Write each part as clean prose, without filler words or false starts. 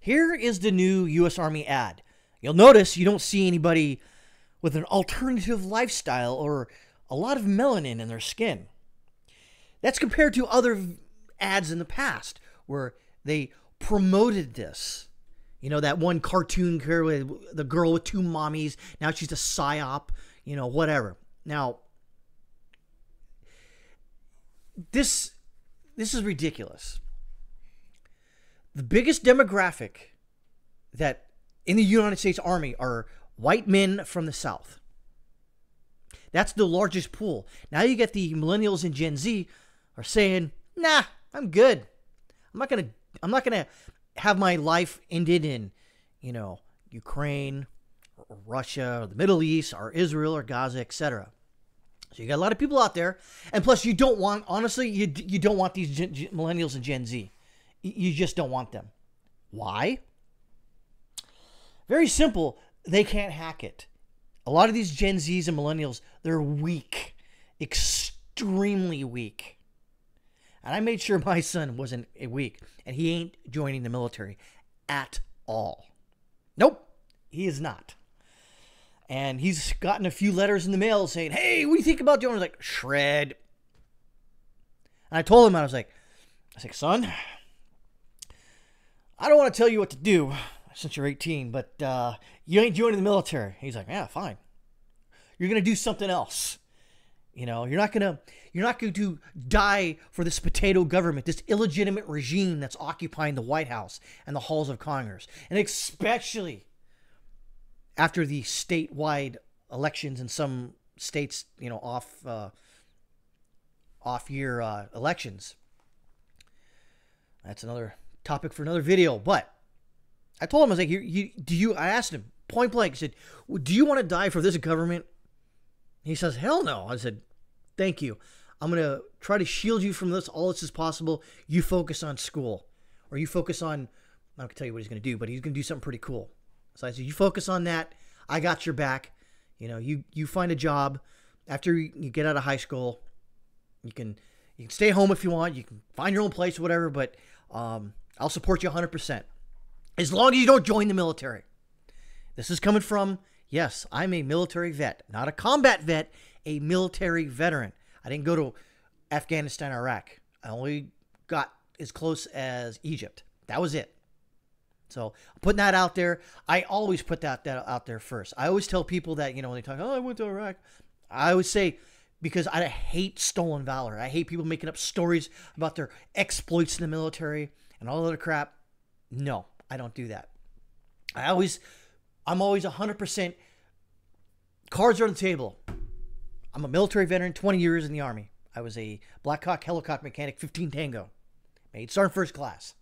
Here is the new U.S. Army ad. You'll notice you don't see anybody with an alternative lifestyle or a lot of melanin in their skin. That's compared to other ads in the past where they promoted this. You know, that one cartoon girl, the girl with two mommies. Now she's a psyop, whatever. Now, this is ridiculous. The biggest demographic that in the United States Army are white men from the South. That's the largest pool. Now you get the millennials and Gen Z are saying, "Nah, I'm good. I'm not gonna have my life ended in, Ukraine, or Russia, or the Middle East, or Israel, or Gaza, etc." So you got a lot of people out there, and plus you don't want, honestly, you don't want these millennials and Gen Z. You just don't want them. Why? Very simple. They can't hack it. A lot of these Gen Zs and millennials, they're weak, extremely weak. And I made sure my son wasn't weak, and he ain't joining the military at all. Nope, he is not. And he's gotten a few letters in the mail saying, "Hey, what do you think about joining?" I was like, "Shred." And I told him, I was like, "Son, I don't want to tell you what to do since you're 18, but you ain't joining the military." He's like, "Yeah, fine. You're going to do something else. You're not going to die for this potato government, this illegitimate regime that's occupying the White House and the halls of Congress." And especially after the statewide elections in some states, off-year elections. That's another topic for another video. But I told him, I was like, I asked him point blank, I said, "Do you want to die for this government?" He says, "Hell no." I said, "Thank you. I'm going to try to shield you from all this as possible. You focus on school, or you focus on," I'm not going to tell you what he's going to do, but he's going to do something pretty cool. So I said, "You focus on that. I got your back. You find a job after you get out of high school. You can stay home if you want. You can find your own place or whatever, but I'll support you 100%. As long as you don't join the military." This is coming from, yes, I'm a military vet. Not a combat vet, a military veteran. I didn't go to Afghanistan, Iraq. I only got as close as Egypt. That was it. So putting that out there, I always put that out there first. I always tell people that, when they talk, "Oh, I went to Iraq," I always say, because I hate stolen valor. I hate people making up stories about their exploits in the military and all other crap. No, I don't do that. I'm always 100% cards are on the table. I'm a military veteran, 20 years in the Army. I was a Black Hawk helicopter mechanic, 15 Tango. Made Sergeant First Class.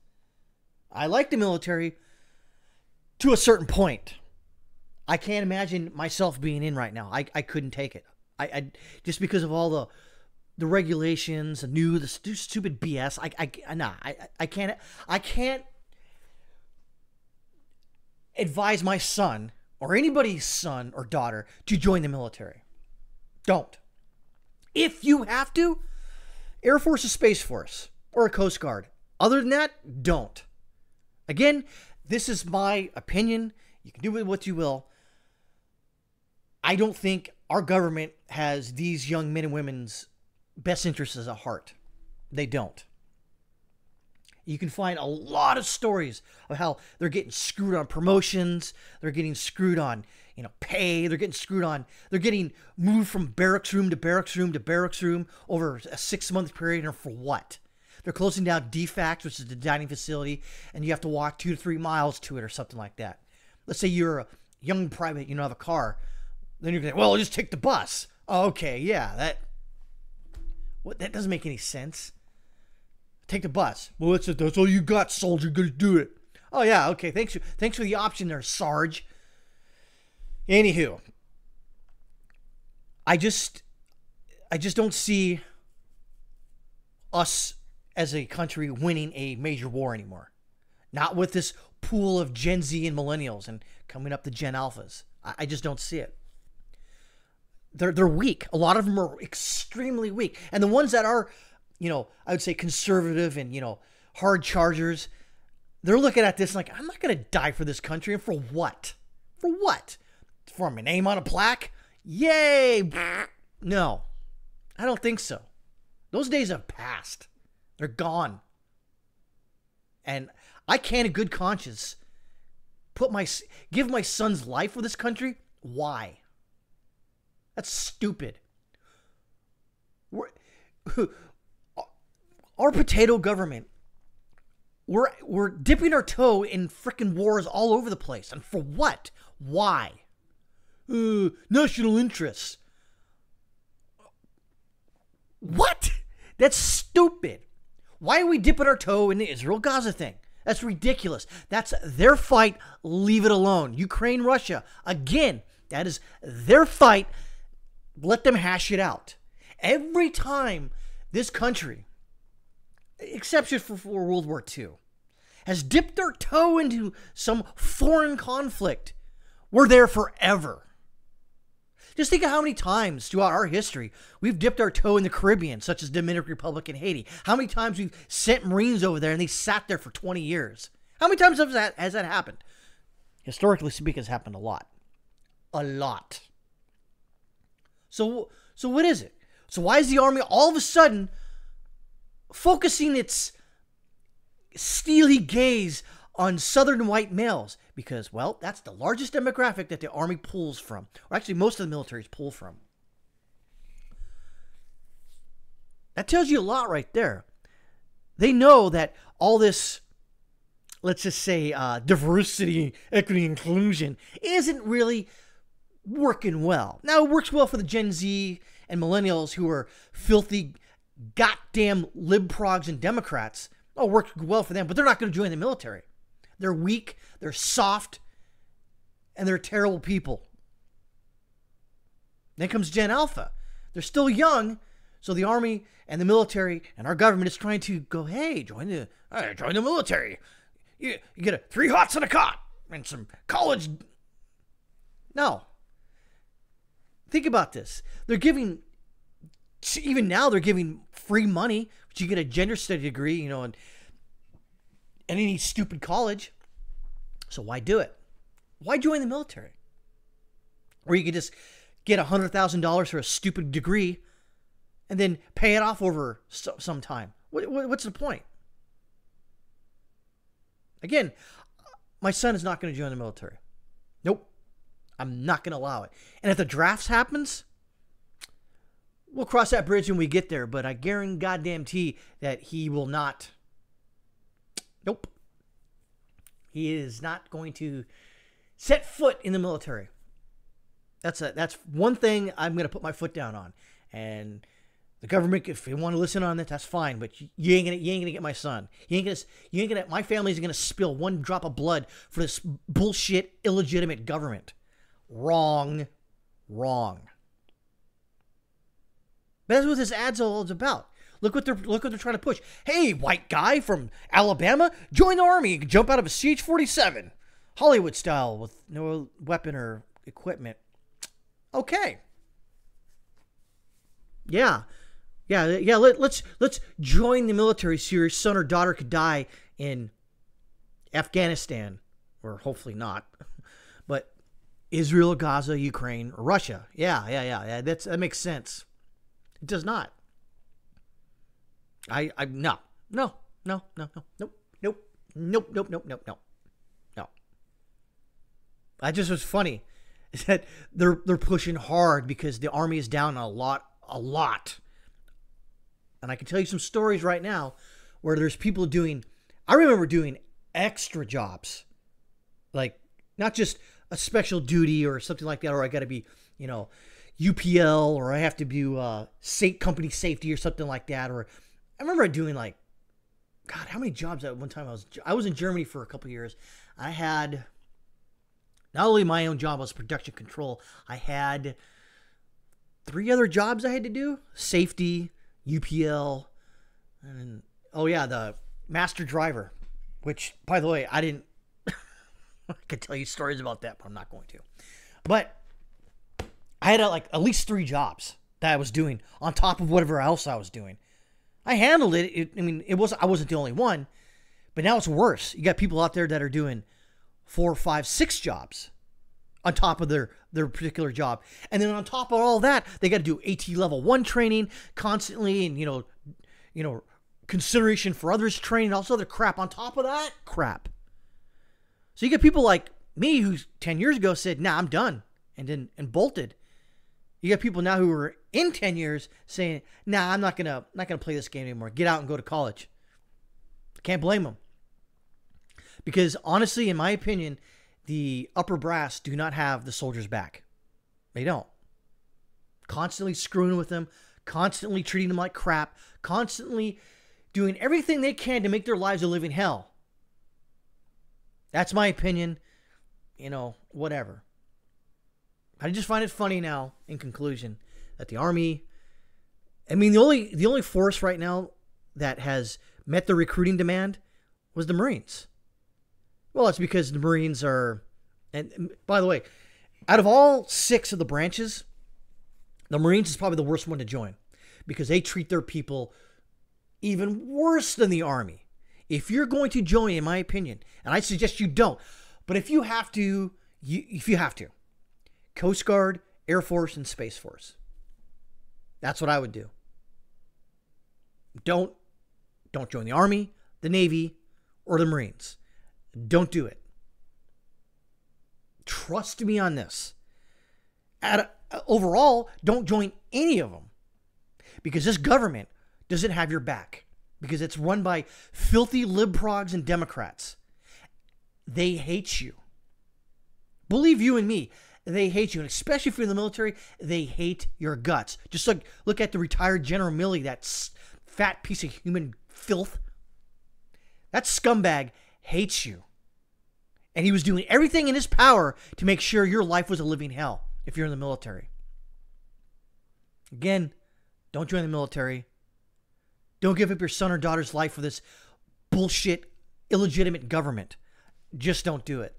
I like the military to a certain point. I can't imagine myself being in right now. I couldn't take it. I just because of all the regulations, the stupid BS. I can't advise my son or anybody's son or daughter to join the military. Don't. If you have to, Air Force or Space Force or a Coast Guard. Other than that, don't. Again, this is my opinion. You can do with what you will. I don't think our government has these young men and women's best interests at heart. They don't. You can find a lot of stories of how they're getting screwed on promotions. They're getting screwed on, pay. They're getting moved from barracks room to barracks room to barracks room over a 6-month period. And for what? They're closing down DFACS, which is the dining facility, and you have to walk 2 to 3 miles to it or something like that. Let's say you're a young private, you don't have a car. Then you're going to, "Well, I'll just take the bus." Oh, okay, yeah, that doesn't make any sense. Take the bus. "Well, that's all you got, soldier. You're going to do it." Oh, yeah, okay, thanks for the option there, Sarge. Anywho, I just don't see us as a country winning a major war anymore. Not with this pool of Gen Z and millennials and coming up the Gen Alphas. I just don't see it. They're weak. A lot of them are extremely weak. And the ones that are, I would say conservative and, hard chargers, they're looking at this like, I'm not going to die for this country. And for what? For what? For my name on a plaque? Yay! No, I don't think so. Those days have passed. They're gone. And I can't in good conscience give my son's life for this country. Why? That's stupid. Our potato government, we're dipping our toe in frickin' wars all over the place. And for what? Why? National interests. What? That's stupid. Why are we dipping our toe in the Israel-Gaza thing? That's ridiculous. That's their fight. Leave it alone. Ukraine, Russia. Again, that is their fight. Let them hash it out. Every time this country, exception for World War II, has dipped their toe into some foreign conflict, we're there forever. Just think of how many times throughout our history we've dipped our toe in the Caribbean, such as Dominican Republic and Haiti. How many times we've sent Marines over there and they sat there for 20 years. How many times has that happened? Historically speaking, it's happened a lot. A lot. So what is it? So why is the Army all of a sudden focusing its steely gaze on Southern white males? Because, well, that's the largest demographic that the Army pulls from. Or actually, most of the militaries pull from. That tells you a lot right there. They know that all this, let's just say, diversity, equity, inclusion isn't really working well. Now, it works well for the Gen Z and millennials who are filthy, goddamn libprogs and Democrats. Oh, it works well for them, but they're not going to join the military. They're weak, they're soft, and they're terrible people. Then comes Gen Alpha. They're still young, so the Army and the military and our government is trying to go, hey, join the military. You get 3 hots and a cot and some college. No. Think about this. They're giving, even now they're giving free money, but you get a gender study degree, and any stupid college. So why do it? Why join the military? Or you could just get $100,000 for a stupid degree and then pay it off over some time. What's the point? Again, my son is not going to join the military. Nope. I'm not going to allow it. And if the drafts happens, we'll cross that bridge when we get there. But I guarantee that he will not. Nope. He is not going to set foot in the military. That's one thing I'm going to put my foot down on. And the government, if you want to listen on that, that's fine. But you ain't gonna get my son. My family isn't gonna spill one drop of blood for this bullshit, illegitimate government. Wrong. But that's what this ad's all about. Look what they're trying to push. Hey, white guy from Alabama, join the Army. You can jump out of a CH-47, Hollywood style, with no weapon or equipment. Okay. Yeah. Let's join the military so your son or daughter could die in Afghanistan, or hopefully not, but Israel, Gaza, Ukraine, or Russia. Yeah. That makes sense. It does not. No. That just was funny. Is that they're pushing hard because the Army is down a lot. And I can tell you some stories right now where there's people I remember doing extra jobs, like not just a special duty or something like that, or I got to be, UPL, or I have to do company safety or something like that. Or I remember doing God, how many jobs at one time? I was in Germany for a couple of years. I had not only my own job, I was production control. I had 3 other jobs I had to do: safety, UPL, and the master driver. Which, by the way, I didn't. I could tell you stories about that, but I'm not going to. But I had at least 3 jobs that I was doing on top of whatever else I was doing. I handled it. I wasn't the only one, But now it's worse. You got people out there that are doing 4, 5, 6 jobs on top of their particular job. And then on top of all that, they got to do AT level 1 training constantly, and, you know, consideration for others training, all this other crap on top of that crap. So you get people like me who 10 years ago said, nah, I'm done, and bolted. You got people now who are in 10 years saying, nah, I'm not gonna play this game anymore. Get out and go to college. Can't blame them. Because honestly, in my opinion, the upper brass do not have the soldiers back. They don't. Constantly screwing with them, constantly treating them like crap, constantly doing everything they can to make their lives a living hell. That's my opinion. You know, whatever. I just find it funny now, in conclusion, that the Army, I mean, the only force right now that has met the recruiting demand was the Marines. Well, it's because the Marines are, and by the way, out of all 6 of the branches, the Marines is probably the worst one to join because they treat their people even worse than the Army. If you're going to join, in my opinion, and I suggest you don't, but if you have to, Coast Guard, Air Force, and Space Force. That's what I would do. Don't join the Army, the Navy, or the Marines. Don't do it. Trust me on this. Overall, don't join any of them because this government doesn't have your back because it's run by filthy libprogs and Democrats. They hate you. Believe you and me, they hate you. And especially if you're in the military, they hate your guts. Just look at the retired General Milley, that fat piece of human filth. That scumbag hates you. And he was doing everything in his power to make sure your life was a living hell if you're in the military. Again, don't join the military. Don't give up your son or daughter's life for this bullshit, illegitimate government. Just don't do it.